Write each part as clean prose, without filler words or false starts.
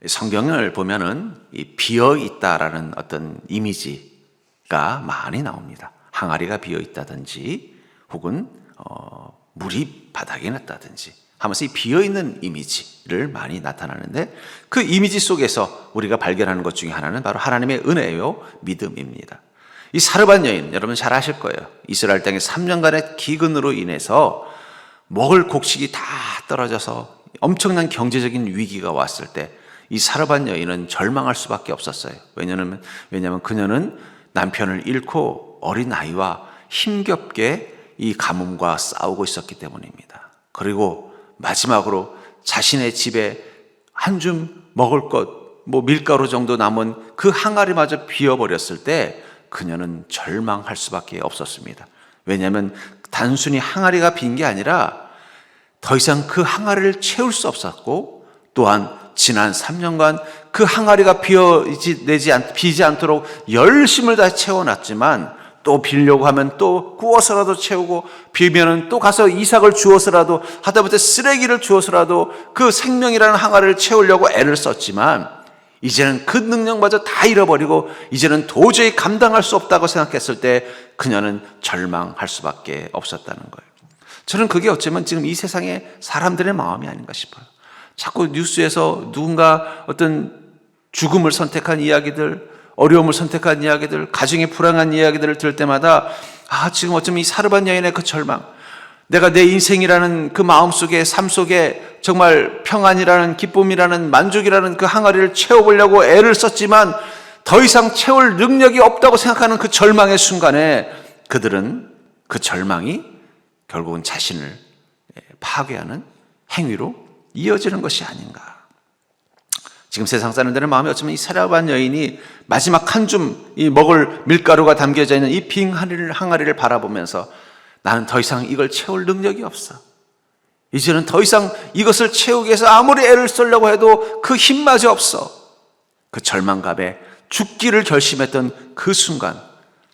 성경을 보면은 이 비어 있다라는 어떤 이미지가 많이 나옵니다. 항아리가 비어 있다든지 혹은 물이 바닥에 났다든지 하면서 이 비어 있는 이미지를 많이 나타나는데, 그 이미지 속에서 우리가 발견하는 것 중에 하나는 바로 하나님의 은혜요, 믿음입니다. 이 사르밧 여인, 여러분 잘 아실 거예요. 이스라엘 땅에 3년간의 기근으로 인해서 먹을 곡식이 다 떨어져서 엄청난 경제적인 위기가 왔을 때 이 사르밧 여인은 절망할 수밖에 없었어요. 왜냐하면 그녀는 남편을 잃고 어린 아이와 힘겹게 이 가뭄과 싸우고 있었기 때문입니다. 그리고 마지막으로 자신의 집에 한 줌 먹을 것, 밀가루 정도 남은 그 항아리마저 비어버렸을 때 그녀는 절망할 수밖에 없었습니다. 왜냐하면 단순히 항아리가 빈 게 아니라 더 이상 그 항아리를 채울 수 없었고, 또한 지난 3년간 그 항아리가 비지 않도록 열심을 다 채워놨지만 또 빌려고 하면 또 구워서라도 채우고, 비면은 또 가서 이삭을 주어서라도, 하다못해 쓰레기를 주어서라도 그 생명이라는 항아리를 채우려고 애를 썼지만 이제는 그 능력마저 다 잃어버리고 이제는 도저히 감당할 수 없다고 생각했을 때 그녀는 절망할 수밖에 없었다는 거예요. 저는 그게 어쩌면 지금 이 세상의 사람들의 마음이 아닌가 싶어요. 자꾸 뉴스에서 누군가 어떤 죽음을 선택한 이야기들, 어려움을 선택한 이야기들, 가정이 불행한 이야기들을 들을 때마다 지금 어쩌면 이 사르밧 여인의 그 절망, 내가 내 인생이라는 그 마음속에, 삶 속에 정말 평안이라는, 기쁨이라는, 만족이라는 그 항아리를 채워보려고 애를 썼지만 더 이상 채울 능력이 없다고 생각하는 그 절망의 순간에 그들은 그 절망이 결국은 자신을 파괴하는 행위로 이어지는 것이 아닌가. 지금 세상 사람들의 마음이 어쩌면 이 사르밧 여인이 마지막 한 줌 이 먹을 밀가루가 담겨져 있는 이 빈 항아리를 바라보면서 나는 더 이상 이걸 채울 능력이 없어. 이제는 더 이상 이것을 채우기 위해서 아무리 애를 쓰려고 해도 그 힘마저 없어. 그 절망감에 죽기를 결심했던 그 순간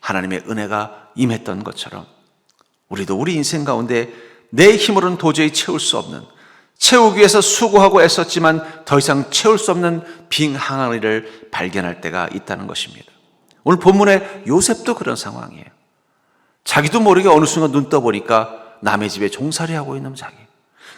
하나님의 은혜가 임했던 것처럼 우리도 우리 인생 가운데 내 힘으로는 도저히 채울 수 없는, 채우기 위해서 수고하고 애썼지만 더 이상 채울 수 없는 빈 항아리를 발견할 때가 있다는 것입니다. 오늘 본문의 요셉도 그런 상황이에요. 자기도 모르게 어느 순간 눈 떠보니까 남의 집에 종살이하고 있는 자기.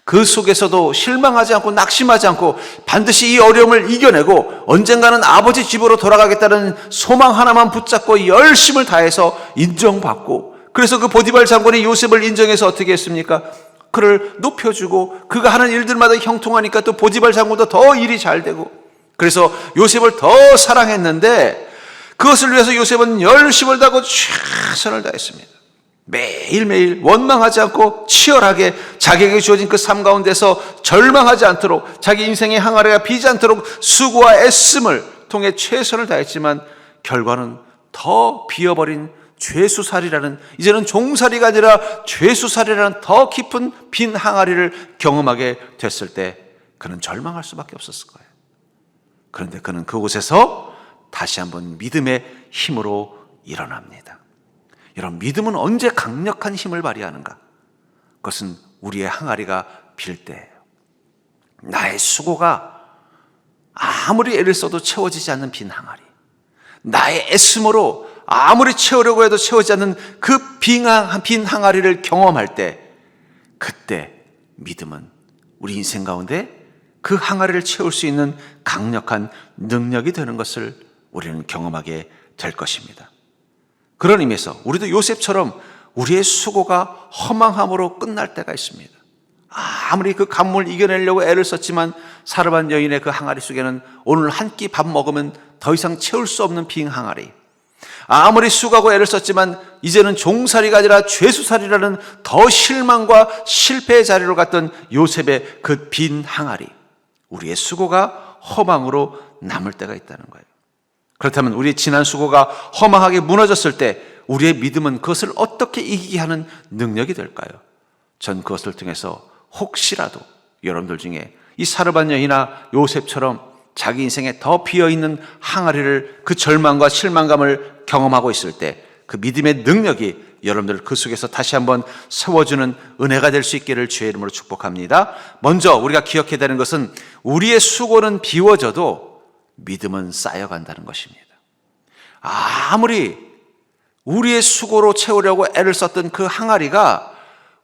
그 속에서도 실망하지 않고 낙심하지 않고 반드시 이 어려움을 이겨내고 언젠가는 아버지 집으로 돌아가겠다는 소망 하나만 붙잡고 열심을 다해서 인정받고, 그래서 그 보디발 장군이 요셉을 인정해서 어떻게 했습니까? 그를 높여주고 그가 하는 일들마다 형통하니까 또 보디발 장군도 더 일이 잘 되고, 그래서 요셉을 더 사랑했는데 그것을 위해서 요셉은 열심을 다하고 최선을 다했습니다. 매일매일 원망하지 않고 치열하게 자기에게 주어진 그 삶 가운데서 절망하지 않도록, 자기 인생의 항아리가 비지 않도록 수고와 애씀을 통해 최선을 다했지만 결과는 더 비어버린 죄수살이라는, 이제는 종살이가 아니라 죄수살이라는 더 깊은 빈 항아리를 경험하게 됐을 때 그는 절망할 수밖에 없었을 거예요. 그런데 그는 그곳에서 다시 한번 믿음의 힘으로 일어납니다. 여러분, 믿음은 언제 강력한 힘을 발휘하는가? 그것은 우리의 항아리가 빌 때예요. 나의 수고가 아무리 애를 써도 채워지지 않는 빈 항아리, 나의 애씀으로 아무리 채우려고 해도 채워지지 않는 그 빈 항아리를 경험할 때, 그때 믿음은 우리 인생 가운데 그 항아리를 채울 수 있는 강력한 능력이 되는 것을 우리는 경험하게 될 것입니다. 그런 의미에서 우리도 요셉처럼 우리의 수고가 허망함으로 끝날 때가 있습니다. 아무리 그 가뭄을 이겨내려고 애를 썼지만 사르밧 여인의 그 항아리 속에는 오늘 한 끼 밥 먹으면 더 이상 채울 수 없는 빈 항아리, 아무리 수고하고 애를 썼지만 이제는 종살이가 아니라 죄수살이라는 더 실망과 실패의 자리로 갔던 요셉의 그 빈 항아리, 우리의 수고가 허망으로 남을 때가 있다는 거예요. 그렇다면 우리의 지난 수고가 허망하게 무너졌을 때 우리의 믿음은 그것을 어떻게 이기게 하는 능력이 될까요? 전 그것을 통해서 혹시라도 여러분들 중에 이 사르밧 여인이나 요셉처럼 자기 인생에 더 비어있는 항아리를, 그 절망과 실망감을 경험하고 있을 때 그 믿음의 능력이 여러분들 그 속에서 다시 한번 세워주는 은혜가 될 수 있기를 주의 이름으로 축복합니다. 먼저 우리가 기억해야 되는 것은 우리의 수고는 비워져도 믿음은 쌓여간다는 것입니다. 아무리 우리의 수고로 채우려고 애를 썼던 그 항아리가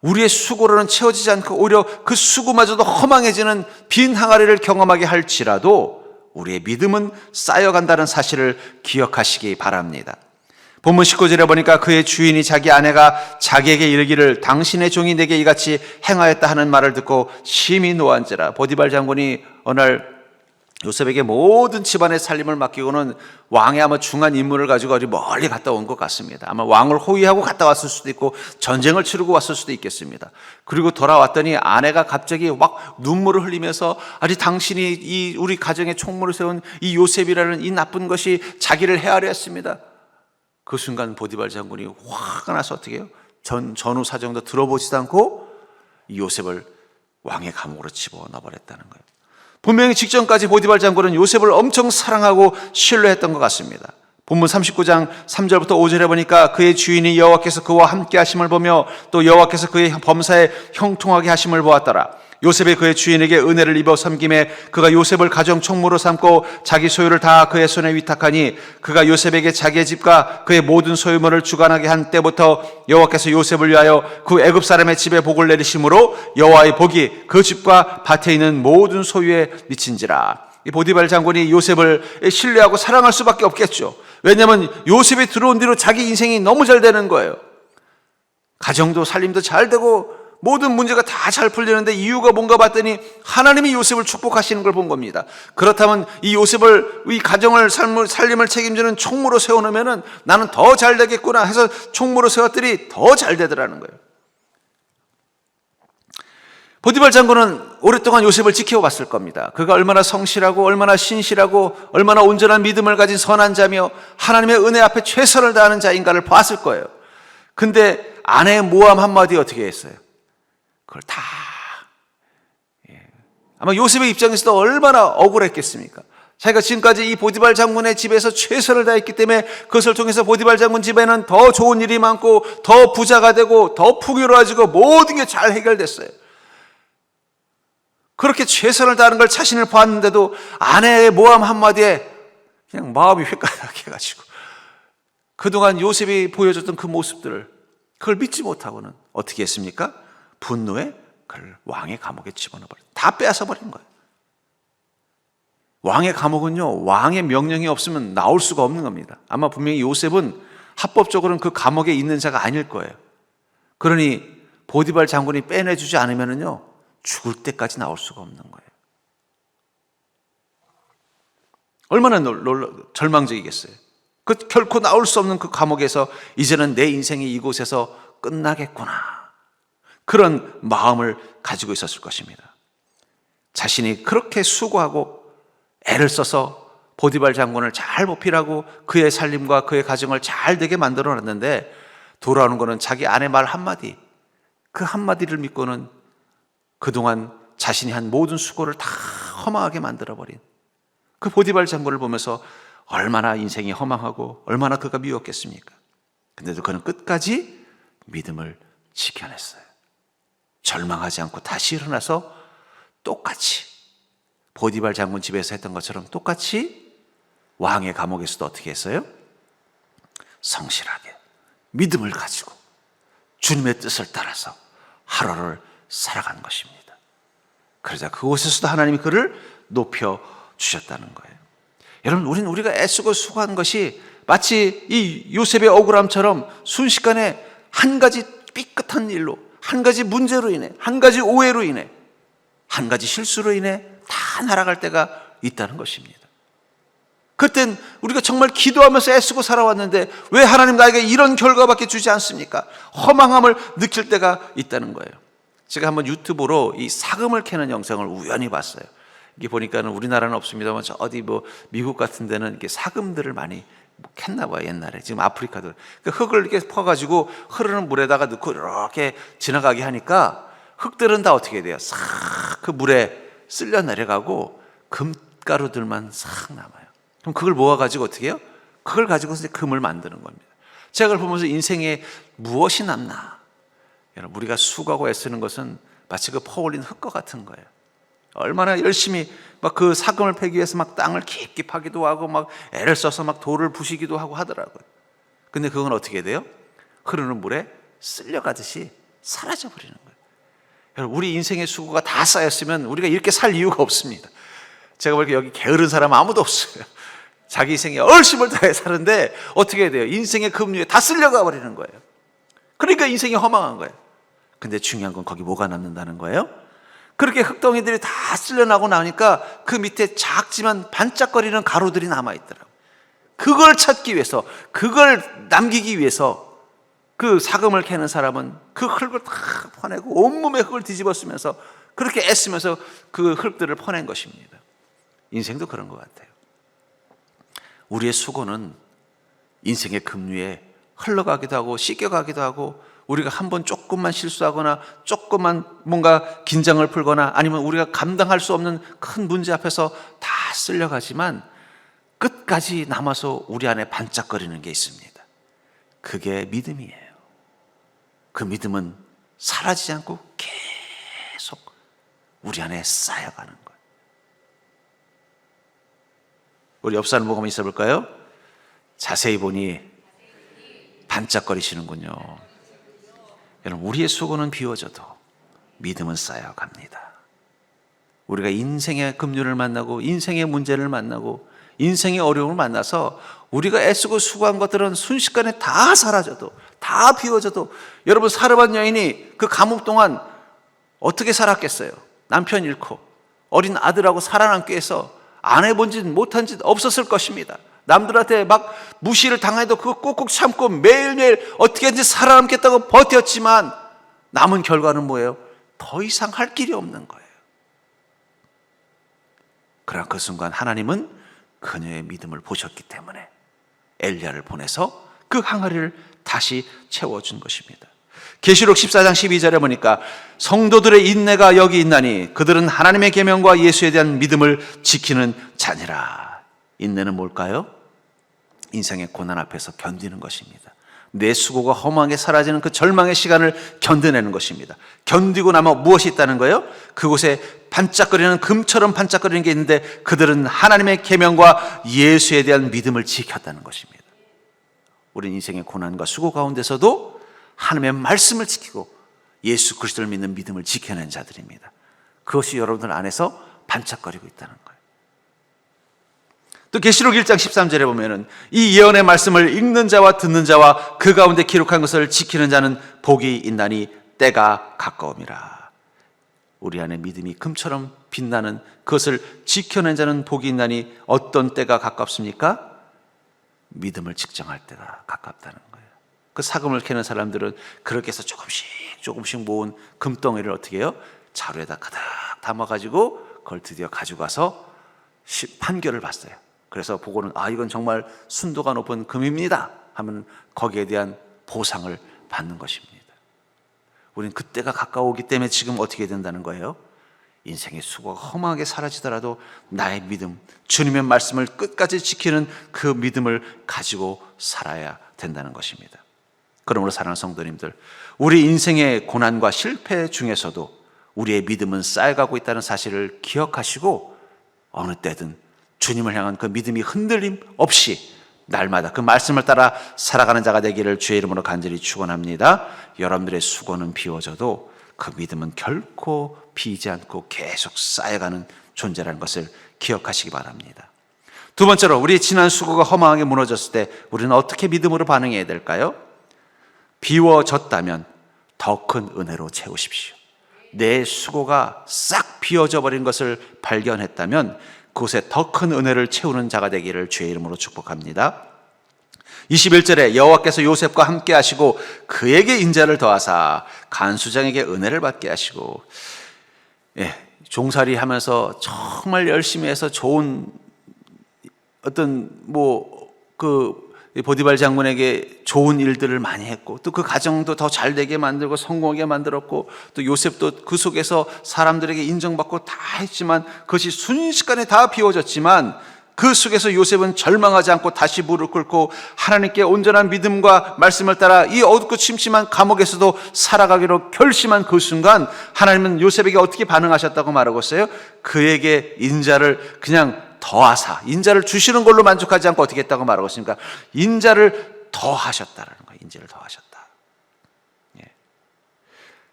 우리의 수고로는 채워지지 않고 오히려 그 수고마저도 허망해지는 빈 항아리를 경험하게 할지라도 우리의 믿음은 쌓여간다는 사실을 기억하시기 바랍니다. 본문 19절에 보니까 그의 주인이 자기 아내가 자기에게 이르기를 당신의 종이 내게 이같이 행하였다 하는 말을 듣고 심히 노한지라. 보디발 장군이 어느 날 요셉에게 모든 집안의 살림을 맡기고는 왕의 아마 중한 임무를 가지고 어디 멀리 갔다 온 것 같습니다. 아마 왕을 호위하고 갔다 왔을 수도 있고 전쟁을 치르고 왔을 수도 있겠습니다. 그리고 돌아왔더니 아내가 갑자기 막 눈물을 흘리면서 아니 당신이 이 우리 가정에 총무를 세운 이 요셉이라는 이 나쁜 것이 자기를 헤아려 했습니다. 그 순간 보디발 장군이 화가 나서 어떻게 해요? 전후 사정도 들어보지도 않고 이 요셉을 왕의 감옥으로 집어넣어 버렸다는 거예요. 분명히 직전까지 보디발 장군은 요셉을 엄청 사랑하고 신뢰했던 것 같습니다. 본문 39장 3절부터 5절에 보니까 그의 주인이 여호와께서 그와 함께 하심을 보며 또 여호와께서 그의 범사에 형통하게 하심을 보았더라. 요셉이 그의 주인에게 은혜를 입어 섬김에 그가 요셉을 가정 총무로 삼고 자기 소유를 다 그의 손에 위탁하니 그가 요셉에게 자기의 집과 그의 모든 소유물을 주관하게 한 때부터 여호와께서 요셉을 위하여 그 애굽 사람의 집에 복을 내리심으로 여호와의 복이 그 집과 밭에 있는 모든 소유에 미친지라. 이 보디발 장군이 요셉을 신뢰하고 사랑할 수밖에 없겠죠. 왜냐하면 요셉이 들어온 뒤로 자기 인생이 너무 잘 되는 거예요. 가정도 살림도 잘 되고 모든 문제가 다 잘 풀리는데 이유가 뭔가 봤더니 하나님이 요셉을 축복하시는 걸 본 겁니다. 그렇다면 이 요셉을 이 가정을 살림을 책임지는 총무로 세워놓으면 나는 더 잘 되겠구나 해서 총무로 세웠더니 더 잘 되더라는 거예요. 보디발 장군은 오랫동안 요셉을 지켜봤을 겁니다. 그가 얼마나 성실하고 얼마나 신실하고 얼마나 온전한 믿음을 가진 선한 자며 하나님의 은혜 앞에 최선을 다하는 자인가를 봤을 거예요. 근데 아내의 모함 한마디에 어떻게 했어요? 그걸 다 아마 요셉의 입장에서도 얼마나 억울했겠습니까? 자기가 지금까지 이 보디발 장군의 집에서 최선을 다했기 때문에 그것을 통해서 보디발 장군 집에는 더 좋은 일이 많고 더 부자가 되고 더 풍요로워지고 모든 게 잘 해결됐어요. 그렇게 최선을 다하는 걸 자신을 봤는데도 아내의 모함 한마디에 그냥 마음이 획가닥 해가지고 그동안 요셉이 보여줬던 그 모습들을 그걸 믿지 못하고는 어떻게 했습니까? 분노에 그를 왕의 감옥에 집어넣어버린, 다 빼앗아버린 거예요. 왕의 감옥은요, 왕의 명령이 없으면 나올 수가 없는 겁니다. 아마 분명히 요셉은 합법적으로는 그 감옥에 있는 자가 아닐 거예요. 그러니 보디발 장군이 빼내주지 않으면요, 죽을 때까지 나올 수가 없는 거예요. 얼마나 절망적이겠어요. 그 결코 나올 수 없는 그 감옥에서 이제는 내 인생이 이곳에서 끝나겠구나. 그런 마음을 가지고 있었을 것입니다. 자신이 그렇게 수고하고 애를 써서 보디발 장군을 잘 보필하고 그의 살림과 그의 가정을 잘 되게 만들어 놨는데 돌아오는 것은 자기 아내 말 한마디, 그 한마디를 믿고는 그동안 자신이 한 모든 수고를 다 허망하게 만들어버린 그 보디발 장군을 보면서 얼마나 인생이 허망하고 얼마나 그가 미웠겠습니까? 근데도 그는 끝까지 믿음을 지켜냈어요. 절망하지 않고 다시 일어나서 똑같이 보디발 장군 집에서 했던 것처럼 똑같이 왕의 감옥에서도 어떻게 했어요? 성실하게 믿음을 가지고 주님의 뜻을 따라서 하루를 살아가는 것입니다. 그러자 그곳에서도 하나님이 그를 높여주셨다는 거예요. 여러분, 우리가 애쓰고 수고한 것이 마치 이 요셉의 억울함처럼 순식간에 한 가지 삐끗한 일로, 한 가지 문제로 인해, 한 가지 오해로 인해, 한 가지 실수로 인해 다 날아갈 때가 있다는 것입니다. 그땐 우리가 정말 기도하면서 애쓰고 살아왔는데 왜 하나님 나에게 이런 결과밖에 주지 않습니까? 허망함을 느낄 때가 있다는 거예요. 제가 한번 유튜브로 이 사금을 캐는 영상을 우연히 봤어요. 이게 보니까는 우리나라는 없습니다만 저 어디 미국 같은 데는 이렇게 사금들을 많이 캤나 봐요, 옛날에. 지금 아프리카도. 그러니까 흙을 이렇게 퍼가지고 흐르는 물에다가 넣고 이렇게 지나가게 하니까 흙들은 다 어떻게 돼요? 싹 그 물에 쓸려 내려가고 금가루들만 싹 남아요. 그럼 그걸 모아가지고 어떻게 해요? 그걸 가지고 이제 금을 만드는 겁니다. 제가 그걸 보면서 인생에 무엇이 남나? 여러분, 우리가 수고하고 애쓰는 것은 마치 그 퍼올린 흙과 같은 거예요. 얼마나 열심히 막 그 사금을 패기 위해서 막 땅을 깊이 파기도 하고 막 애를 써서 막 돌을 부시기도 하고 하더라고요. 근데 그건 어떻게 돼요? 흐르는 물에 쓸려가듯이 사라져 버리는 거예요. 여러분, 우리 인생의 수고가 다 쌓였으면 우리가 이렇게 살 이유가 없습니다. 제가 보니까 여기 게으른 사람 아무도 없어요. 자기 인생에 얼심을 다해 사는데 어떻게 해야 돼요? 인생의 급류에 다 쓸려가 버리는 거예요. 그러니까 인생이 허망한 거예요. 근데 중요한 건 거기 뭐가 남는다는 거예요? 그렇게 흙덩이들이 다 쓸려나고 나니까 그 밑에 작지만 반짝거리는 가루들이 남아있더라고요. 그걸 찾기 위해서, 그걸 남기기 위해서 그 사금을 캐는 사람은 그 흙을 다 퍼내고 온몸에 흙을 뒤집어 쓰면서 그렇게 애쓰면서 그 흙들을 퍼낸 것입니다. 인생도 그런 것 같아요. 우리의 수고는 인생의 급류에 흘러가기도 하고 씻겨가기도 하고, 우리가 한번 조금만 실수하거나 조금만 뭔가 긴장을 풀거나 아니면 우리가 감당할 수 없는 큰 문제 앞에서 다 쓸려가지만 끝까지 남아서 우리 안에 반짝거리는 게 있습니다. 그게 믿음이에요. 그 믿음은 사라지지 않고 계속 우리 안에 쌓여가는 거예요. 우리 옆 사람 보고 한번 있어 볼까요? 자세히 보니 반짝거리시는군요. 여러분, 우리의 수고는 비워져도 믿음은 쌓여갑니다. 우리가 인생의 급류를 만나고 인생의 문제를 만나고 인생의 어려움을 만나서 우리가 애쓰고 수고한 것들은 순식간에 다 사라져도, 다 비워져도, 여러분, 사르밧 여인이 그 감옥 동안 어떻게 살았겠어요? 남편 잃고 어린 아들하고 살아남기 위해서 안 해본 짓 못한 짓 없었을 것입니다. 남들한테 막 무시를 당해도 그거 꾹꾹 참고 매일매일 어떻게든지 살아남겠다고 버텼지만 남은 결과는 뭐예요? 더 이상 할 길이 없는 거예요. 그러나 그 순간 하나님은 그녀의 믿음을 보셨기 때문에 엘리야를 보내서 그 항아리를 다시 채워준 것입니다. 계시록 14장 12절에 보니까 성도들의 인내가 여기 있나니 그들은 하나님의 계명과 예수에 대한 믿음을 지키는 자니라. 인내는 뭘까요? 인생의 고난 앞에서 견디는 것입니다. 내 수고가 허무하게 사라지는 그 절망의 시간을 견뎌내는 것입니다. 견디고 나면 무엇이 있다는 거예요? 그곳에 반짝거리는 금처럼 반짝거리는 게 있는데 그들은 하나님의 계명과 예수에 대한 믿음을 지켰다는 것입니다. 우리는 인생의 고난과 수고 가운데서도 하나님의 말씀을 지키고 예수 그리스도를 믿는 믿음을 지켜낸 자들입니다. 그것이 여러분들 안에서 반짝거리고 있다는 거예요. 또 계시록 1장 13절에 보면은 이 예언의 말씀을 읽는 자와 듣는 자와 그 가운데 기록한 것을 지키는 자는 복이 있나니 때가 가까움이라. 우리 안에 믿음이 금처럼 빛나는 그것을 지켜낸 자는 복이 있나니 어떤 때가 가깝습니까? 믿음을 측정할 때가 가깝다는 거예요. 그 사금을 캐는 사람들은 그렇게 해서 조금씩 모은 금덩이를 어떻게 해요? 자루에다 가득 담아가지고 그걸 드디어 가지고 가서 판결을 봤어요. 그래서 보고는 이건 정말 순도가 높은 금입니다 하면 거기에 대한 보상을 받는 것입니다. 우리는 그때가 가까우기 때문에 지금 어떻게 된다는 거예요? 인생의 수고가 허망하게 사라지더라도 나의 믿음, 주님의 말씀을 끝까지 지키는 그 믿음을 가지고 살아야 된다는 것입니다. 그러므로 사랑하는 성도님들, 우리 인생의 고난과 실패 중에서도 우리의 믿음은 쌓여가고 있다는 사실을 기억하시고 어느 때든 주님을 향한 그 믿음이 흔들림 없이 날마다 그 말씀을 따라 살아가는 자가 되기를 주의 이름으로 간절히 축원합니다. 여러분들의 수고는 비워져도 그 믿음은 결코 비지 않고 계속 쌓여가는 존재라는 것을 기억하시기 바랍니다. 두 번째로, 우리의 지난 수고가 허망하게 무너졌을 때 우리는 어떻게 믿음으로 반응해야 될까요? 비워졌다면 더 큰 은혜로 채우십시오. 내 수고가 싹 비워져 버린 것을 발견했다면 그곳에 더 큰 은혜를 채우는 자가 되기를 주의 이름으로 축복합니다. 21절에 여호와께서 요셉과 함께 하시고 그에게 인자를 더하사 간수장에게 은혜를 받게 하시고, 종살이 하면서 정말 열심히 해서 좋은 어떤 보디발 장군에게 좋은 일들을 많이 했고 또 그 가정도 더 잘 되게 만들고 성공하게 만들었고 또 요셉도 그 속에서 사람들에게 인정받고 다 했지만 그것이 순식간에 다 비워졌지만 그 속에서 요셉은 절망하지 않고 다시 무릎 꿇고 하나님께 온전한 믿음과 말씀을 따라 이 어둡고 침침한 감옥에서도 살아가기로 결심한 그 순간 하나님은 요셉에게 어떻게 반응하셨다고 말하고 있어요? 그에게 인자를 그냥 더하사, 인자를 주시는 걸로 만족하지 않고 어떻게 했다고 말하고 있습니까? 인자를 더하셨다라는 거예요. 인자를 더하셨다.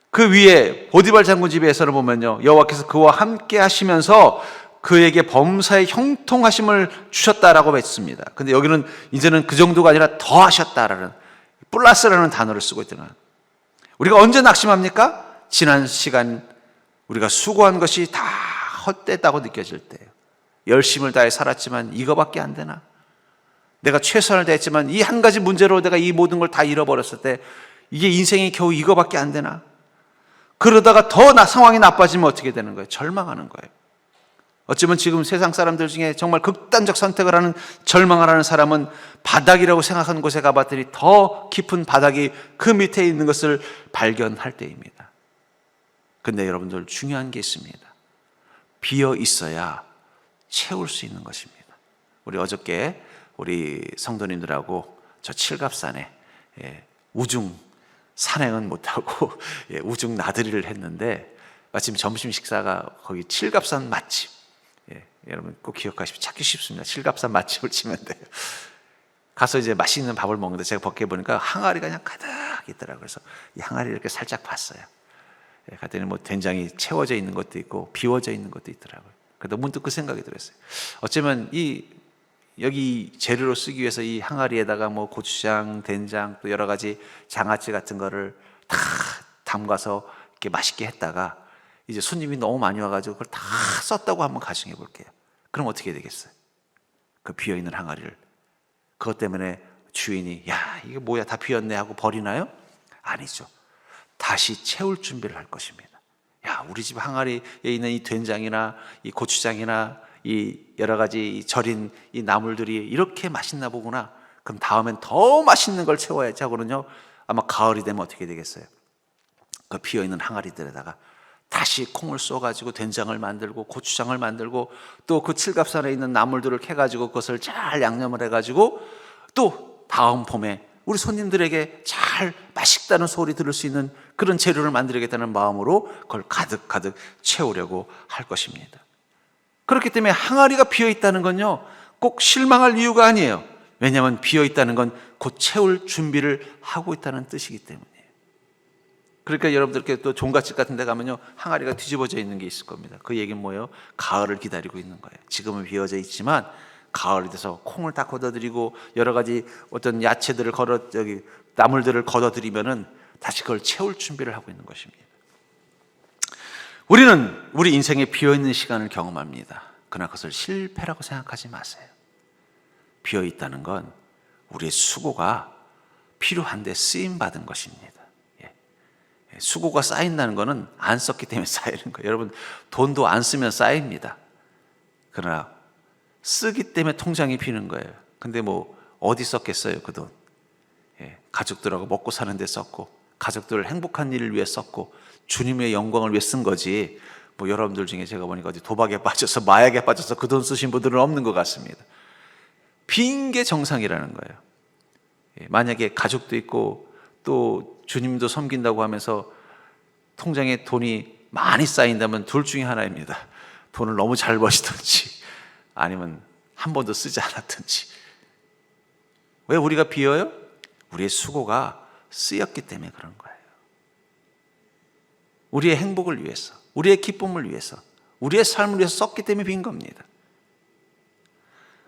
그 위에 보디발 장군 집에서는 보면요, 여호와께서 그와 함께 하시면서 그에게 범사의 형통하심을 주셨다라고 했습니다. 근데 여기는 이제는 그 정도가 아니라 더 하셨다라는, 플러스라는 단어를 쓰고 있더라. 우리가 언제 낙심합니까? 지난 시간 우리가 수고한 것이 다 헛됐다고 느껴질 때예요. 열심을 다해 살았지만 이거밖에 안 되나? 내가 최선을 다했지만 이 한 가지 문제로 내가 이 모든 걸 다 잃어버렸을 때 이게 인생이 겨우 이거밖에 안 되나? 그러다가 더 상황이 나빠지면 어떻게 되는 거예요? 절망하는 거예요. 어쩌면 지금 세상 사람들 중에 정말 극단적 선택을 하는, 절망을 하는 사람은 바닥이라고 생각하는 곳에 가봤더니 더 깊은 바닥이 그 밑에 있는 것을 발견할 때입니다. 근데 여러분들 중요한 게 있습니다. 비어 있어야 채울 수 있는 것입니다. 우리 어저께 우리 성도님들하고 저 칠갑산에 우중 산행은 못하고 우중 나들이를 했는데 마침 점심 식사가 거기 칠갑산 맛집, 여러분 꼭 기억하시고 찾기 쉽습니다. 칠갑산 맛집을 치면 돼요. 가서 이제 맛있는 밥을 먹는데 제가 밖에 보니까 항아리가 그냥 가득 있더라고요. 그래서 이 항아리를 이렇게 살짝 봤어요. 갔더니 뭐 된장이 채워져 있는 것도 있고 비워져 있는 것도 있더라고요. 그래서 문득 그 생각이 들었어요. 어쩌면 여기 재료로 쓰기 위해서 이 항아리에다가 뭐 고추장, 된장, 또 여러 가지 장아찌 같은 거를 다 담가서 이렇게 맛있게 했다가 이제 손님이 너무 많이 와가지고 그걸 다 썼다고 한번 가정해 볼게요. 그럼 어떻게 되겠어요? 그 비어있는 항아리를. 그것 때문에 주인이 야 이게 뭐야 다 비었네 하고 버리나요? 아니죠. 다시 채울 준비를 할 것입니다. 야 우리 집 항아리에 있는 이 된장이나 이 고추장이나 이 여러 가지 절인 이 나물들이 이렇게 맛있나 보구나. 그럼 다음엔 더 맛있는 걸 채워야지 하고는요, 아마 가을이 되면 어떻게 되겠어요? 그 비어있는 항아리들에다가 다시 콩을 쏘가지고 된장을 만들고 고추장을 만들고 또 그 칠갑산에 있는 나물들을 캐가지고 그것을 잘 양념을 해가지고 또 다음 봄에 우리 손님들에게 잘 맛있다는 소리 들을 수 있는 그런 재료를 만들겠다는 마음으로 그걸 가득가득 채우려고 할 것입니다. 그렇기 때문에 항아리가 비어있다는 건요, 꼭 실망할 이유가 아니에요. 왜냐하면 비어있다는 건 곧 채울 준비를 하고 있다는 뜻이기 때문이에요. 그러니까 여러분들께 또 종갓집 같은 데 가면요, 항아리가 뒤집어져 있는 게 있을 겁니다. 그 얘기는 뭐예요? 가을을 기다리고 있는 거예요. 지금은 비어져 있지만 가을이 돼서 콩을 다 걷어들이고 여러 가지 어떤 야채들을 나물들을 걷어들이면은 다시 그걸 채울 준비를 하고 있는 것입니다. 우리는 우리 인생에 비어있는 시간을 경험합니다. 그러나 그것을 실패라고 생각하지 마세요. 비어있다는 건 우리의 수고가 필요한데 쓰임받은 것입니다. 수고가 쌓인다는 것은 안 썼기 때문에 쌓이는 거예요. 여러분 돈도 안 쓰면 쌓입니다. 그러나 쓰기 때문에 통장이 비는 거예요. 근데 뭐 어디 썼겠어요 그 돈. 가족들하고 먹고 사는 데 썼고 가족들을 행복한 일을 위해 썼고 주님의 영광을 위해 쓴 거지. 뭐 여러분들 중에 제가 보니까 어디 도박에 빠져서 마약에 빠져서 그 돈 쓰신 분들은 없는 것 같습니다. 빈 게 정상이라는 거예요. 만약에 가족도 있고 또 주님도 섬긴다고 하면서 통장에 돈이 많이 쌓인다면 둘 중에 하나입니다. 돈을 너무 잘 버시든지 아니면 한 번도 쓰지 않았든지. 왜 우리가 비어요? 우리의 수고가 쓰였기 때문에 그런 거예요. 우리의 행복을 위해서, 우리의 기쁨을 위해서, 우리의 삶을 위해서 썼기 때문에 빈 겁니다.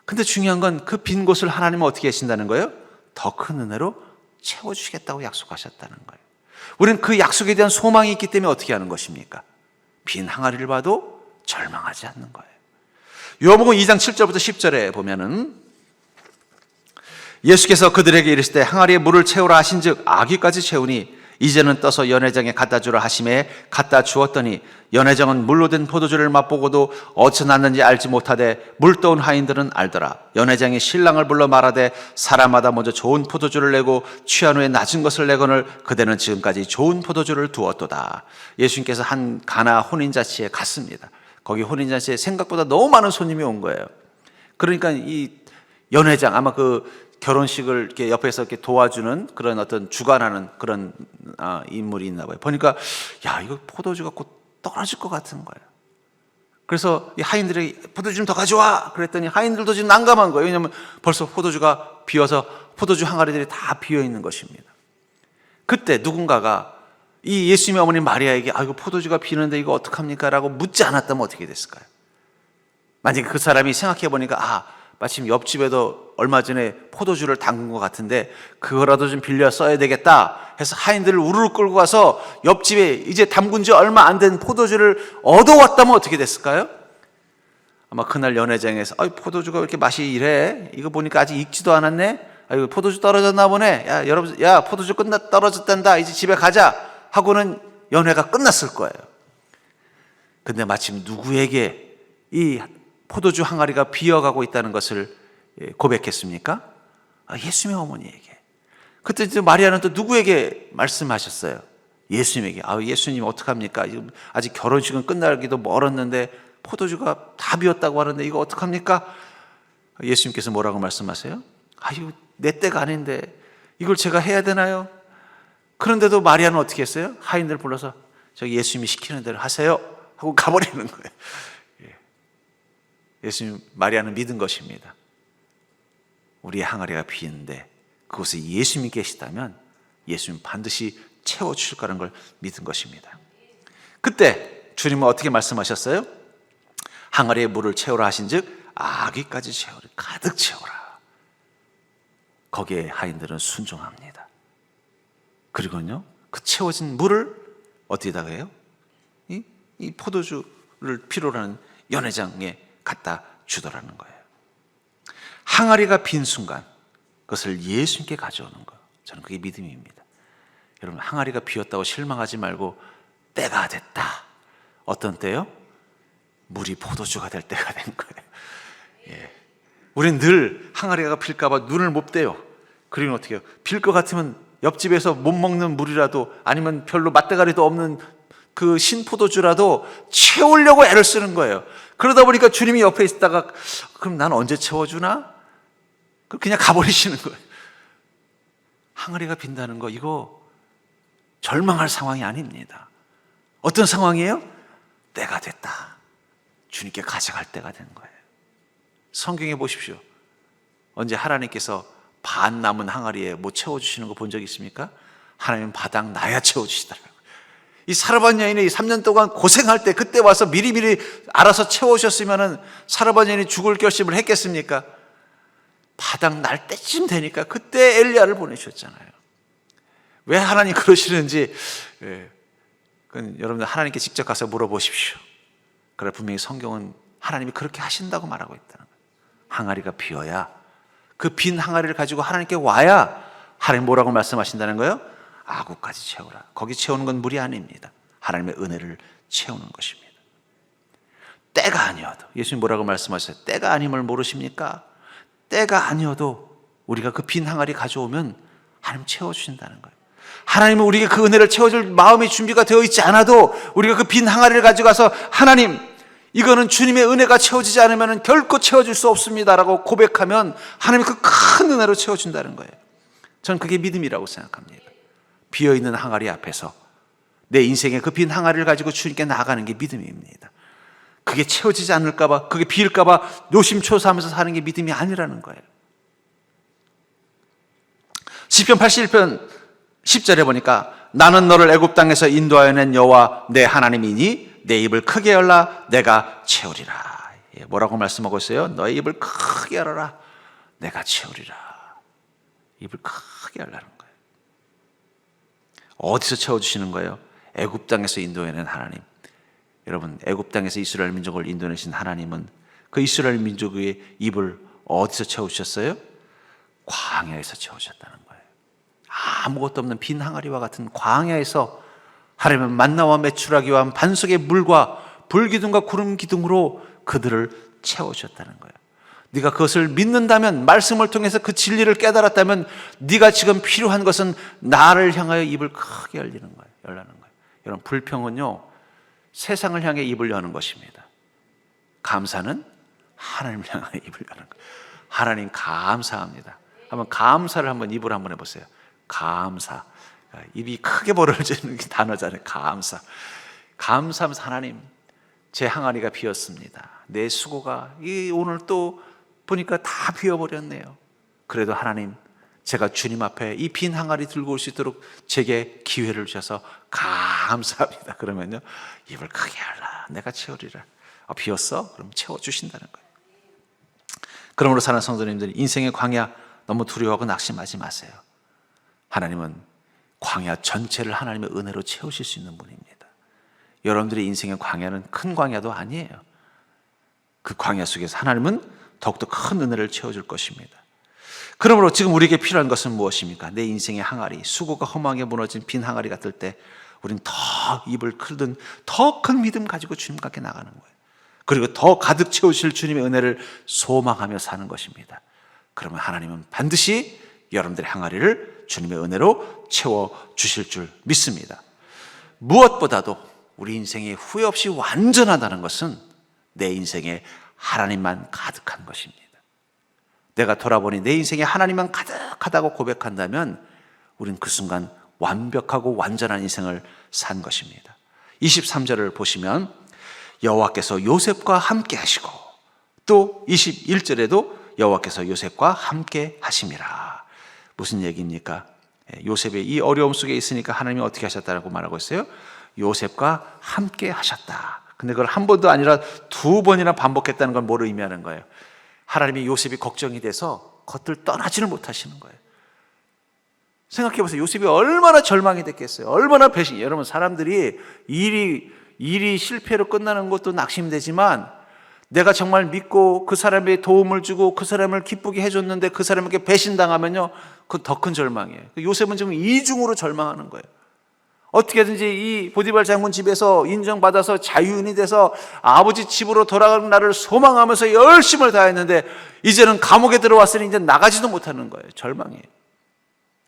근데 중요한 건 그 빈 곳을 하나님은 어떻게 하신다는 거예요? 더 큰 은혜로 채워주시겠다고 약속하셨다는 거예요. 우리는 그 약속에 대한 소망이 있기 때문에 어떻게 하는 것입니까? 빈 항아리를 봐도 절망하지 않는 거예요. 요한복음 2장 7절부터 10절에 보면은 예수께서 그들에게 이르시되 항아리에 물을 채우라 하신즉 아귀까지 채우니 이제는 떠서 연회장에 갖다 주라 하심에 갖다 주었더니 연회장은 물로 된 포도주를 맛보고도 어찌 났는지 알지 못하되 물떠온 하인들은 알더라. 연회장이 신랑을 불러 말하되 사람마다 먼저 좋은 포도주를 내고 취한 후에 낮은 것을 내거늘 그대는 지금까지 좋은 포도주를 두었도다. 예수님께서 한 가나 혼인잔치에 갔습니다. 거기 혼인잔치에 생각보다 너무 많은 손님이 온 거예요. 그러니까 이 연회장, 아마 그 결혼식을 이렇게 옆에서 이렇게 도와주는 그런 어떤 주관하는 그런 인물이 있나 봐요. 보니까 야, 이거 포도주가 곧 떨어질 것 같은 거예요. 그래서 이 하인들에게 포도주 좀 더 가져와 그랬더니 하인들도 지금 난감한 거예요. 왜냐하면 벌써 포도주가 비어서 포도주 항아리들이 다 비어 있는 것입니다. 그때 누군가가 이 예수님의 어머니 마리아에게 이거 포도주가 비는데 이거 어떡합니까? 라고 묻지 않았다면 어떻게 됐을까요? 만약에 그 사람이 생각해 보니까 마침 옆집에도 얼마 전에 포도주를 담근 것 같은데 그거라도 좀 빌려 써야 되겠다 해서 하인들을 우르르 끌고 가서 옆집에 이제 담근 지 얼마 안 된 포도주를 얻어왔다면 어떻게 됐을까요? 아마 그날 연회장에서 포도주가 왜 이렇게 맛이 이래? 이거 보니까 아직 익지도 않았네? 이거 포도주 떨어졌나 보네? 야, 여러분, 포도주 떨어졌단다. 이제 집에 가자. 하고는 연회가 끝났을 거예요. 근데 마침 누구에게 이 포도주 항아리가 비어가고 있다는 것을 고백했습니까? 예수님의 어머니에게. 그때 이제 마리아는 또 누구에게 말씀하셨어요? 예수님에게. 예수님 어떡합니까? 아직 결혼식은 끝나기도 멀었는데 포도주가 다 비었다고 하는데 이거 어떡합니까? 예수님께서 뭐라고 말씀하세요? 이거 내 때가 아닌데 이걸 제가 해야 되나요? 그런데도 마리아는 어떻게 했어요? 하인들 불러서 저기 예수님이 시키는 대로 하세요 하고 가버리는 거예요. 예수님, 마리아는 믿은 것입니다. 우리의 항아리가 비는데 그곳에 예수님이 계시다면 예수님 반드시 채워주실 거라는 걸 믿은 것입니다. 그때 주님은 어떻게 말씀하셨어요? 항아리에 물을 채우라 하신즉 아귀까지 채우라, 가득 채우라. 거기에 하인들은 순종합니다. 그리고요, 그 채워진 물을 어디다가 해요? 이 포도주를 필요로 하는 연회장에 갖다 주더라는 거예요. 항아리가 빈 순간 그것을 예수님께 가져오는 거예요. 저는 그게 믿음입니다. 여러분, 항아리가 비었다고 실망하지 말고 때가 됐다. 어떤 때요? 물이 포도주가 될 때가 된 거예요. 우린 늘 항아리가 필까 봐 눈을 못 떼요. 그러면 어떻게 해요? 빌 것 같으면 옆집에서 못 먹는 물이라도 아니면 별로 맛대가리도 없는 그 신포도주라도 채우려고 애를 쓰는 거예요. 그러다 보니까 주님이 옆에 있다가 그럼 난 언제 채워주나? 그냥 가버리시는 거예요. 항아리가 빈다는 거 이거 절망할 상황이 아닙니다. 어떤 상황이에요? 때가 됐다. 주님께 가져갈 때가 된 거예요. 성경에 보십시오. 언제 하나님께서 반 남은 항아리에 뭐 채워주시는 거 본 적 있습니까? 하나님은 바닥 나야 채워주시더라고요. 이 사르밧 여인이 3년 동안 고생할 때 그때 와서 미리미리 알아서 채워주셨으면 사르밧 여인이 죽을 결심을 했겠습니까? 바닥 날 때쯤 되니까 그때 엘리야를 보내주셨잖아요. 왜 하나님 그러시는지 그건 여러분들 하나님께 직접 가서 물어보십시오. 그래, 분명히 성경은 하나님이 그렇게 하신다고 말하고 있다는 거예요. 항아리가 비어야, 그 빈 항아리를 가지고 하나님께 와야 하나님 뭐라고 말씀하신다는 거예요? 아구까지 채우라. 거기 채우는 건 물이 아닙니다. 하나님의 은혜를 채우는 것입니다. 때가 아니어도, 예수님 뭐라고 말씀하셨어요? 때가 아님을 모르십니까? 때가 아니어도 우리가 그 빈 항아리 가져오면 하나님 채워주신다는 거예요. 하나님은 우리에게 그 은혜를 채워줄 마음의 준비가 되어 있지 않아도 우리가 그 빈 항아리를 가져가서 하나님, 이거는 주님의 은혜가 채워지지 않으면 결코 채워줄 수 없습니다라고 고백하면 하나님이 그 큰 은혜로 채워준다는 거예요. 저는 그게 믿음이라고 생각합니다. 비어있는 항아리 앞에서 내 인생의 그 빈 항아리를 가지고 주님께 나아가는 게 믿음입니다. 그게 채워지지 않을까 봐, 그게 비일까 봐 노심초사하면서 사는 게 믿음이 아니라는 거예요. 시편 81편 10절에 보니까 나는 너를 애굽 땅에서 인도하여 낸 여호와 내 하나님이니 내 입을 크게 열라 내가 채우리라. 뭐라고 말씀하고 있어요? 너의 입을 크게 열어라 내가 채우리라. 입을 크게 열라는 거예요. 어디서 채워주시는 거예요? 애굽 땅에서 인도해낸 하나님. 여러분, 애굽 땅에서 이스라엘 민족을 인도내신 하나님은 그 이스라엘 민족의 입을 어디서 채우셨어요? 광야에서 채우셨다는 거예요. 아무것도 없는 빈 항아리와 같은 광야에서 하나님은 만나와 메추라기와 반석의 물과 불기둥과 구름 기둥으로 그들을 채우셨다는 거예요. 네가 그것을 믿는다면, 말씀을 통해서 그 진리를 깨달았다면 네가 지금 필요한 것은 나를 향하여 입을 크게 열라는 거예요. 여러분, 불평은요 세상을 향해 입을 여는 것입니다. 감사는 하나님을 향하여 입을 여는 거예요. 하나님 감사합니다. 한번 감사를 한번 입으로 한번 해보세요. 감사. 입이 크게 벌어지는 단어잖아요. 감사. 감사하면서 하나님, 제 항아리가 비었습니다. 내 수고가 오늘 또 보니까 다 비어버렸네요. 그래도 하나님, 제가 주님 앞에 이 빈 항아리 들고 올 수 있도록 제게 기회를 주셔서 감사합니다. 그러면요, 입을 크게 열라. 내가 채우리라. 비었어? 그럼 채워주신다는 거예요. 그러므로 사는 성도님들, 인생의 광야 너무 두려워하고 낙심하지 마세요. 하나님은 광야 전체를 하나님의 은혜로 채우실 수 있는 분입니다. 여러분들의 인생의 광야는 큰 광야도 아니에요. 그 광야 속에서 하나님은 더욱더 큰 은혜를 채워줄 것입니다. 그러므로 지금 우리에게 필요한 것은 무엇입니까? 내 인생의 항아리, 수고가 허망하게 무너진 빈 항아리 같을 때 우린 더 입을 크든 더 큰 믿음 가지고 주님 밖에 나가는 거예요. 그리고 더 가득 채우실 주님의 은혜를 소망하며 사는 것입니다. 그러면 하나님은 반드시 여러분들의 항아리를 주님의 은혜로 채워주실 줄 믿습니다. 무엇보다도 우리 인생이 후회 없이 완전하다는 것은 내 인생에 하나님만 가득한 것입니다. 내가 돌아보니 내 인생에 하나님만 가득하다고 고백한다면 우린 그 순간 완벽하고 완전한 인생을 산 것입니다. 23절을 보시면 여호와께서 요셉과 함께 하시고, 또 21절에도 여호와께서 요셉과 함께 하심이라. 무슨 얘기입니까? 요셉의 이 어려움 속에 있으니까 하나님이 어떻게 하셨다고 말하고 있어요? 요셉과 함께 하셨다. 근데 그걸 한 번도 아니라 두 번이나 반복했다는 건 뭐를 의미하는 거예요? 하나님이 요셉이 걱정이 돼서 겉을 떠나지를 못하시는 거예요. 생각해보세요. 요셉이 얼마나 절망이 됐겠어요. 얼마나 배신. 여러분, 사람들이 일이 실패로 끝나는 것도 낙심되지만, 내가 정말 믿고 그 사람의 도움을 주고 그 사람을 기쁘게 해줬는데 그 사람에게 배신당하면요, 그건 더 큰 절망이에요. 요셉은 지금 이중으로 절망하는 거예요. 어떻게든지 이 보디발 장군 집에서 인정받아서 자유인이 돼서 아버지 집으로 돌아가는 날을 소망하면서 열심을 다했는데 이제는 감옥에 들어왔으니 이제 나가지도 못하는 거예요. 절망이에요.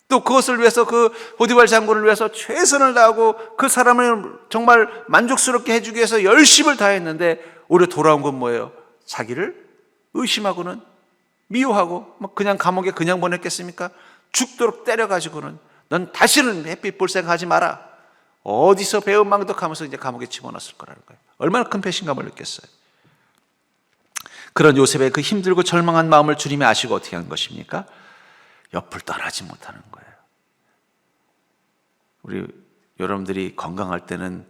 또 그것을 위해서, 그 보디발 장군을 위해서 최선을 다하고 그 사람을 정말 만족스럽게 해주기 위해서 열심을 다했는데 오히려 돌아온 건 뭐예요? 자기를 의심하고는 미워하고 그냥 감옥에 그냥 보냈겠습니까? 죽도록 때려가지고는 넌 다시는 햇빛 볼 생각하지 마라. 어디서 배은 망덕하면서 이제 감옥에 집어넣었을 거라는 거예요. 얼마나 큰 배신감을 느꼈어요. 그런 요셉의 그 힘들고 절망한 마음을 주님이 아시고 어떻게 한 것입니까? 옆을 떠나지 못하는 거예요. 우리 여러분들이 건강할 때는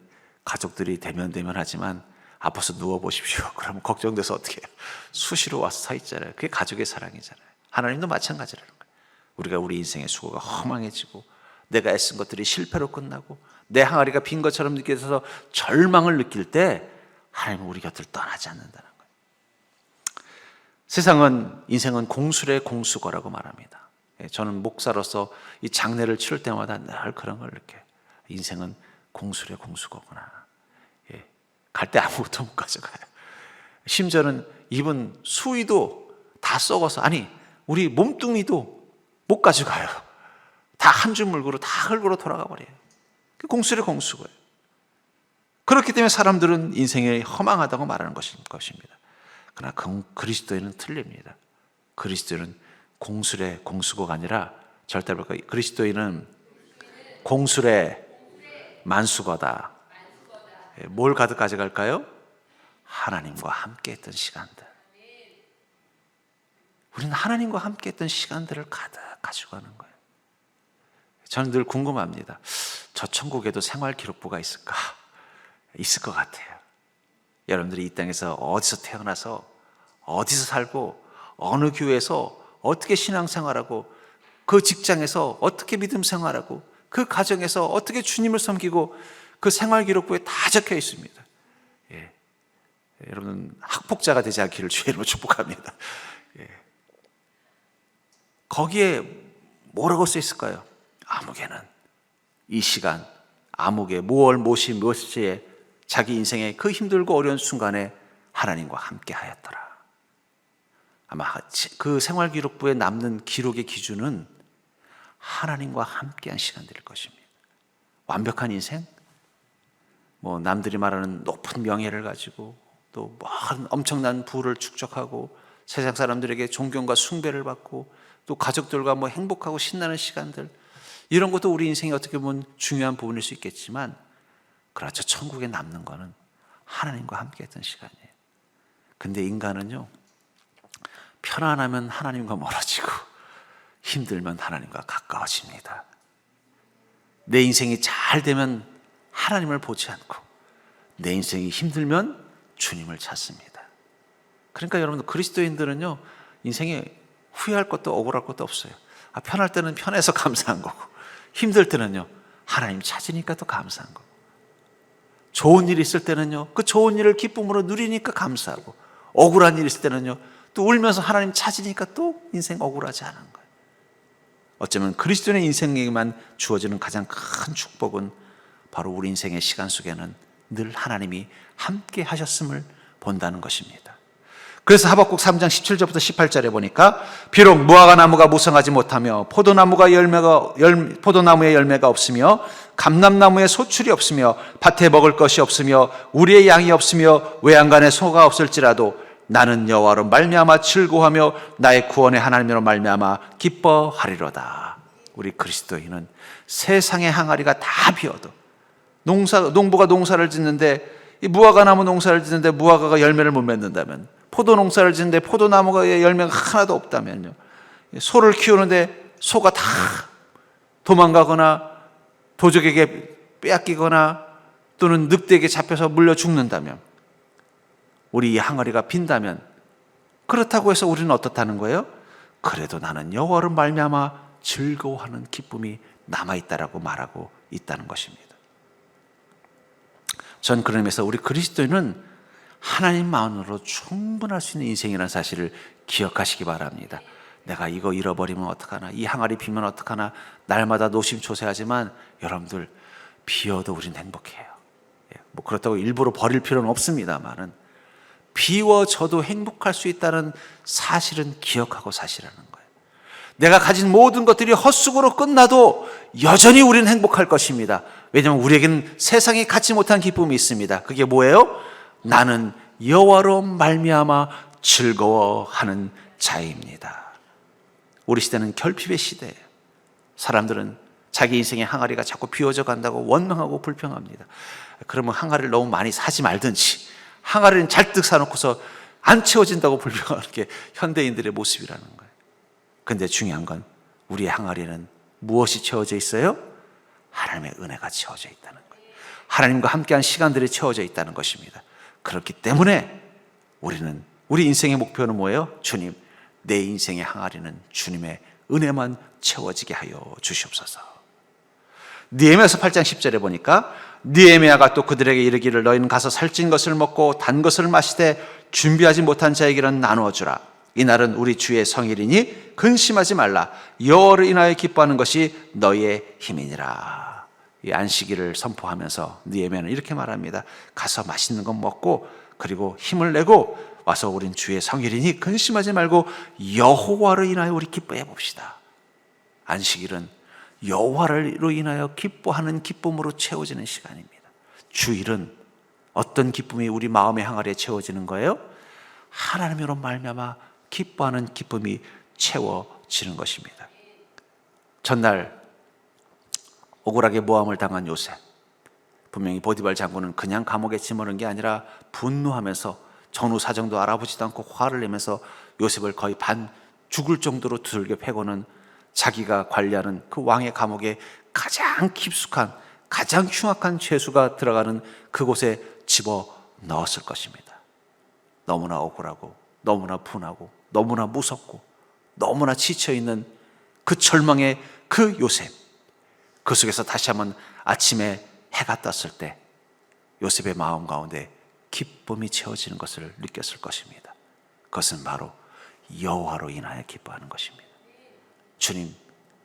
가족들이 대면하지만 아파서 누워보십시오. 그러면 걱정돼서 어떻게 해요? 수시로 와서 서 있잖아요. 그게 가족의 사랑이잖아요. 하나님도 마찬가지라는 거예요. 우리가 우리 인생의 수고가 허망해지고 내가 애쓴 것들이 실패로 끝나고 내 항아리가 빈 것처럼 느껴져서 절망을 느낄 때 하나님은 우리 곁을 떠나지 않는다는 거예요. 세상은, 인생은 공수래 공수거라고 말합니다. 저는 목사로서 이 장례를 치를 때마다 늘 그런 걸 느껴요. 인생은 공수래 공수거구나. 갈 때 아무것도 못 가져가요. 심지어는 입은 수의도 다 썩어서, 아니 우리 몸뚱이도 못 가져가요. 다 한 줄 물고로 다 흙으로 돌아가 버려요. 공수래 공수거예요. 그렇기 때문에 사람들은 인생이 허망하다고 말하는 것입니다. 그러나 그리스도인은 틀립니다. 그리스도인은 공수래 공수거가 아니라, 절대로 그리스도인은 공수래 만수거다. 뭘 가득 가져갈까요? 하나님과 함께 했던 시간들. 우리는 하나님과 함께 했던 시간들을 가득 가지고 가는 거예요. 저는 늘 궁금합니다. 저 천국에도 생활기록부가 있을까? 있을 것 같아요. 여러분들이 이 땅에서 어디서 태어나서 어디서 살고 어느 교회에서 어떻게 신앙생활하고 그 직장에서 어떻게 믿음 생활하고 그 가정에서 어떻게 주님을 섬기고 그 생활기록부에 다 적혀 있습니다. 여러분 학폭자가 되지 않기를 주의 이름으로 축복합니다. 거기에 뭐라고 써 있을까요? 아무개는 이 시간, 아무개 무얼 무엇이 무엇이에 자기 인생의 그 힘들고 어려운 순간에 하나님과 함께 하였더라. 아마 그 생활기록부에 남는 기록의 기준은 하나님과 함께한 시간들일 것입니다. 완벽한 인생? 남들이 말하는 높은 명예를 가지고 또 엄청난 부를 축적하고 세상 사람들에게 존경과 숭배를 받고 또 가족들과 행복하고 신나는 시간들, 이런 것도 우리 인생이 어떻게 보면 중요한 부분일 수 있겠지만, 그렇죠, 천국에 남는 거는 하나님과 함께 했던 시간이에요. 근데 인간은요, 편안하면 하나님과 멀어지고 힘들면 하나님과 가까워집니다. 내 인생이 잘 되면 하나님을 보지 않고 내 인생이 힘들면 주님을 찾습니다. 그러니까 여러분들, 그리스도인들은요, 인생에 후회할 것도 억울할 것도 없어요. 편할 때는 편해서 감사한 거고, 힘들 때는요, 하나님 찾으니까 또 감사한 거고, 좋은 일이 있을 때는요, 그 좋은 일을 기쁨으로 누리니까 감사하고, 억울한 일이 있을 때는요, 또 울면서 하나님 찾으니까 또 인생 억울하지 않은 거예요. 어쩌면 그리스도인의 인생에만 주어지는 가장 큰 축복은 바로 우리 인생의 시간 속에는 늘 하나님이 함께 하셨음을 본다는 것입니다. 그래서 하박국 3장 17절부터 18절에 보니까, 비록 무화과 나무가 무성하지 못하며 포도나무의 열매가 없으며 감람나무에 소출이 없으며 밭에 먹을 것이 없으며 우리의 양이 없으며 외양간에 소가 없을지라도 나는 여호와로 말미암아 즐거워하며 나의 구원의 하나님으로 말미암아 기뻐하리로다. 우리 그리스도인은 세상의 항아리가 다 비어도, 농부가 농사를 짓는데, 이 무화과 나무 농사를 짓는데 무화과가 열매를 못 맺는다면, 포도 농사를 짓는데 포도나무가 열매가 하나도 없다면요, 소를 키우는데 소가 다 도망가거나 도적에게 빼앗기거나 또는 늑대에게 잡혀서 물려 죽는다면, 우리 이 항아리가 빈다면, 그렇다고 해서 우리는 어떻다는 거예요? 그래도 나는 여호와로 말미암아 즐거워하는 기쁨이 남아있다라고 말하고 있다는 것입니다. 전 그런 의미에서 우리 그리스도인은 하나님만으로 충분할 수 있는 인생이라는 사실을 기억하시기 바랍니다. 내가 이거 잃어버리면 어떡하나, 이 항아리 비면 어떡하나, 날마다 노심초사하지만 여러분들, 비어도 우린 행복해요. 그렇다고 일부러 버릴 필요는 없습니다만은, 비워져도 행복할 수 있다는 사실은 기억하고 사시라는 거예요. 내가 가진 모든 것들이 헛수고로 끝나도 여전히 우리는 행복할 것입니다. 왜냐하면 우리에게는 세상이 갖지 못한 기쁨이 있습니다. 그게 뭐예요? 나는 여호와로 말미암아 즐거워하는 자입니다. 우리 시대는 결핍의 시대예요. 사람들은 자기 인생의 항아리가 자꾸 비워져 간다고 원망하고 불평합니다. 그러면 항아리를 너무 많이 사지 말든지, 항아리는 잔뜩 사놓고서 안 채워진다고 불평하는 게 현대인들의 모습이라는 거예요. 근데 중요한 건, 우리의 항아리는 무엇이 채워져 있어요? 하나님의 은혜가 채워져 있다는 거예요. 하나님과 함께한 시간들이 채워져 있다는 것입니다. 그렇기 때문에 우리 인생의 목표는 뭐예요? 주님, 내 인생의 항아리는 주님의 은혜만 채워지게 하여 주시옵소서. 느헤미야서 8장 10절에 보니까, 느헤미야가 또 그들에게 이르기를 너희는 가서 살찐 것을 먹고 단 것을 마시되 준비하지 못한 자에게는 나누어 주라. 이날은 우리 주의 성일이니 근심하지 말라. 여호와를 인하여 기뻐하는 것이 너희의 힘이니라. 이 안식일을 선포하면서 느헤미야는 이렇게 말합니다. 가서 맛있는 것 먹고 그리고 힘을 내고 와서 우린 주의 성일이니 근심하지 말고 여호와를 인하여 우리 기뻐해 봅시다. 안식일은 여호와로 인하여 기뻐하는 기쁨으로 채워지는 시간입니다. 주일은 어떤 기쁨이 우리 마음의 항아리에 채워지는 거예요? 하나님으로 말미암아 기뻐하는 기쁨이 채워지는 것입니다. 전날 억울하게 모함을 당한 요셉, 분명히 보디발 장군은 그냥 감옥에 집어넣은 게 아니라 분노하면서 전후 사정도 알아보지도 않고 화를 내면서 요셉을 거의 반 죽을 정도로 두들겨 패고는 자기가 관리하는 그 왕의 감옥에 가장 깊숙한, 가장 흉악한 죄수가 들어가는 그곳에 집어 넣었을 것입니다. 너무나 억울하고 너무나 분하고 너무나 무섭고 너무나 지쳐있는 그 절망의 그 요셉, 그 속에서 다시 한번 아침에 해가 떴을 때 요셉의 마음 가운데 기쁨이 채워지는 것을 느꼈을 것입니다. 그것은 바로 여호와로 인하여 기뻐하는 것입니다. 주님,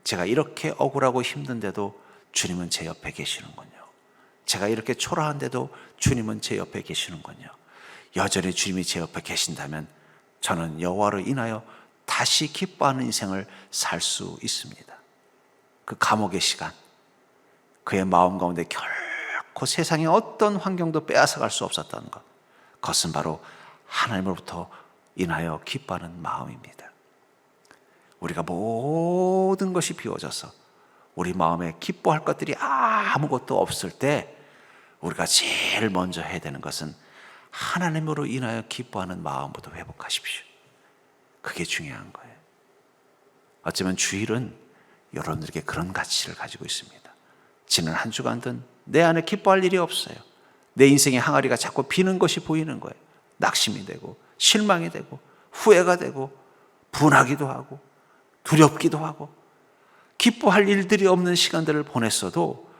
제가 이렇게 억울하고 힘든데도 주님은 제 옆에 계시는군요. 제가 이렇게 초라한데도 주님은 제 옆에 계시는군요. 여전히 주님이 제 옆에 계신다면 저는 여호와로 인하여 다시 기뻐하는 인생을 살 수 있습니다. 그 감옥의 시간, 그의 마음 가운데 결코 세상의 어떤 환경도 빼앗아갈 수 없었던 것, 그것은 바로 하나님으로부터 인하여 기뻐하는 마음입니다. 우리가 모든 것이 비워져서 우리 마음에 기뻐할 것들이 아무것도 없을 때 우리가 제일 먼저 해야 되는 것은 하나님으로 인하여 기뻐하는 마음부터 회복하십시오. 그게 중요한 거예요. 어쩌면 주일은 여러분들에게 그런 가치를 가지고 있습니다. 지난 한 주간든 내 안에 기뻐할 일이 없어요. 내 인생의 항아리가 자꾸 비는 것이 보이는 거예요. 낙심이 되고 실망이 되고 후회가 되고 분하기도 하고 두렵기도 하고 기뻐할 일들이 없는 시간들을 보냈어도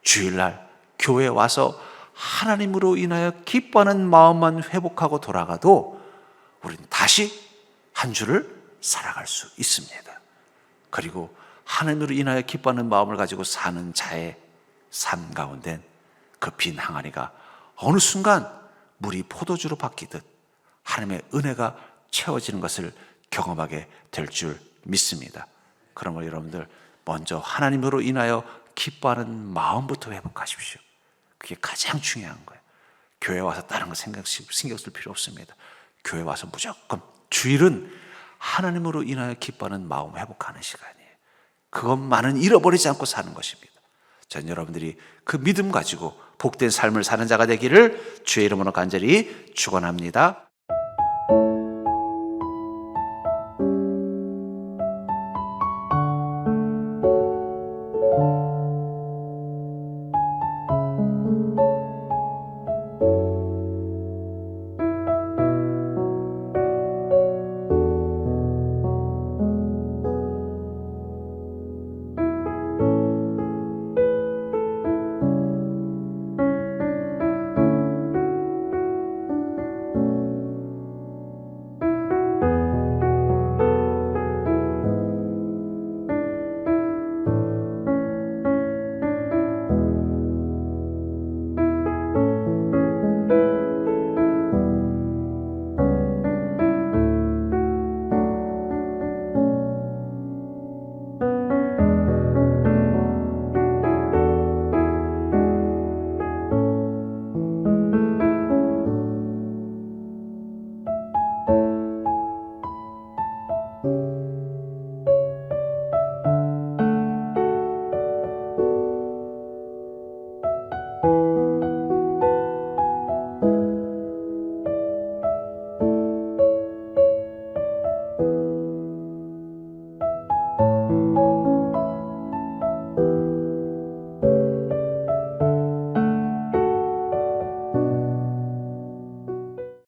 주일날 교회에 와서 하나님으로 인하여 기뻐하는 마음만 회복하고 돌아가도 우리는 다시 한 주를 살아갈 수 있습니다. 그리고 하나님으로 인하여 기뻐하는 마음을 가지고 사는 자의 삶 가운데 그 빈 항아리가 어느 순간 물이 포도주로 바뀌듯 하나님의 은혜가 채워지는 것을 경험하게 될 줄 믿습니다. 그러므로 여러분들 먼저 하나님으로 인하여 기뻐하는 마음부터 회복하십시오. 그게 가장 중요한 거예요. 교회 와서 다른 거 신경 쓸 필요 없습니다. 교회 와서 무조건 주일은 하나님으로 인하여 기뻐하는 마음 회복하는 시간이에요. 그것만은 잃어버리지 않고 사는 것입니다. 전 여러분들이 그 믿음 가지고 복된 삶을 사는 자가 되기를 주의 이름으로 간절히 축원합니다.